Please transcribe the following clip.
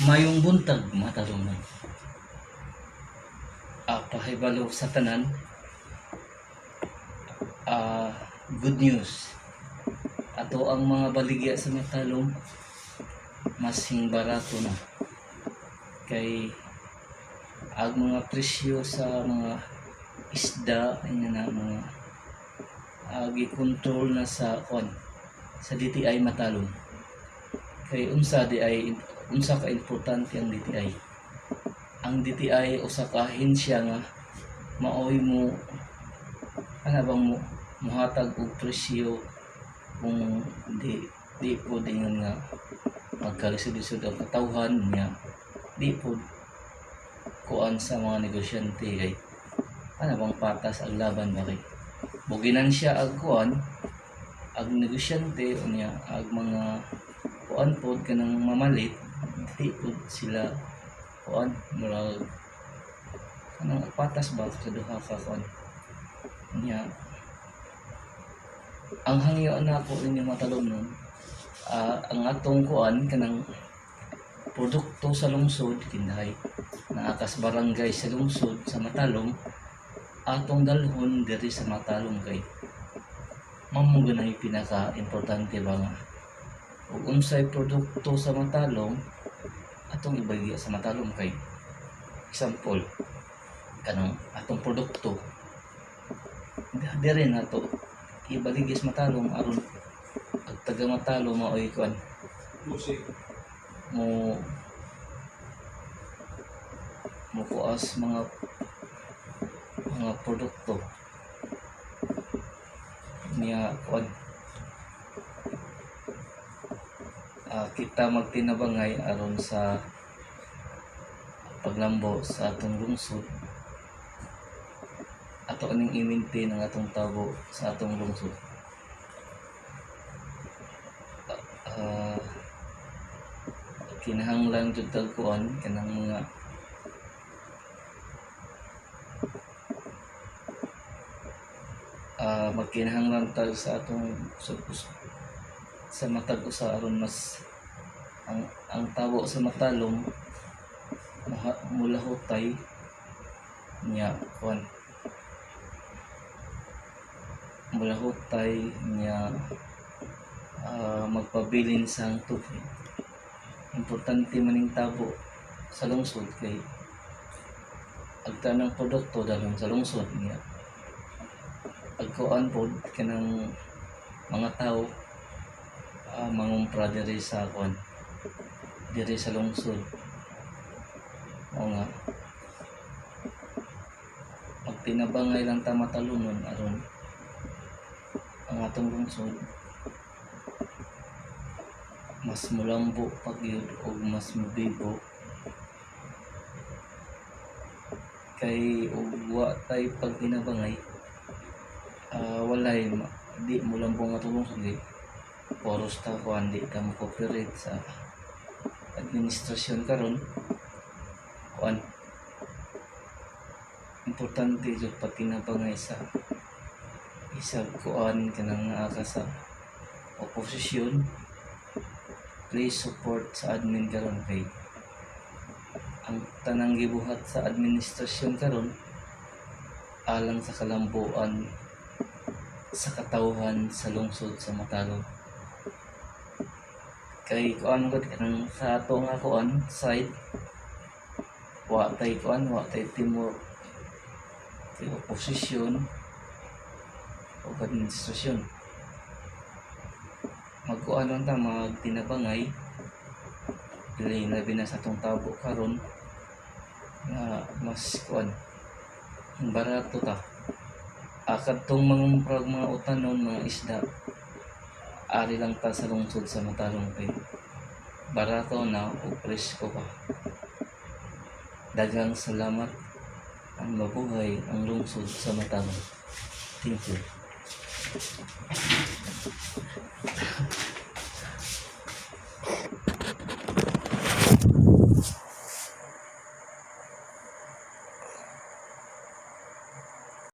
Mayong buntag matarungan. Pahibalo sa tanan. Good news. Ato ang mga baligya sa Matalom masing barato na. Kay ang mga presyo sa mga isda ay na mga gikontrol na sa sa DTI Matalom. Kay unsa ka importante ang DTI. Ang DTI usa ka ahensya nga maoy mo mo muhatag og presyo kung di po dingon nga magkalisod-lisod ang katawhan niya, di po kuan sa mga negosyante kay bang patas ang laban ba kay buginan siya ag kuan ag negosyante unya ag mga kuan pod kanang mamalit, di po sila kuan murag kanang patas ba sa duha ka kuan niya. Ang hangyo na ako ninyo Matalom nun, ang atong kuan kanang produkto sa lungsod kinday naakas barangay sa lungsod sa Matalom atong dalhon diri sa Matalom kay mamo ganay pinaka importante ba nga ug unsay produkto sa Matalom atong ibalik sa Matalom kay example kanang atong produkto diri na to ibaligis Matalom aron ang taga Matalom maoy kuan mo kuas mga produkto niya kuan kita magtinabangay aron sa paglambo sa atong lungsod ato aning i-maintain ang atong tabo sa atong lungsod. Kinahanglan jud tag kuan kanang mga magkinahanglan tag sa atong sa matag usa aron mas ang tabo sa Matalom mulahutay niya kuan mulahutay niya magpabilin sang tubig. Importante maning tabo sa lungsod kay ang tanang produkto dalhon sa lungsod niya pagkuan pod kanang mga tao mangumpra diri sa kuan diri sa lungsod o nga magtinabangay lang ta Matalunon aron ang atong lungsod mas mulambo pagyud o mas mabibo kay ug wa tay pagtinabangay walay di mulambo nga atong lungsod di poros ta kuan di ta mo cooperate sa administrasyon karon kuan importante jud pagtinabangay sa isang kuan kanang naaka sa oposisyon. Please support sa admin karon kay ang tanang gibuhat sa administrasyon karon alang sa kalambuan sa katawhan sa lungsod sa Matalom. Kay kuan gud kanang sa ato nga kuan side wa tay timor kay oposisyon o administrasyon magkuan lang ta magtinabangay dili labi na sa atong tabo karon nga mas kuan barato ta kadtong mga utanon mga isda ari lang ta sa lungsod sa Matalom kay barato na o presko pa. Daghang salamat ang mabuhay ang lungsod sa Matalom. Thank you.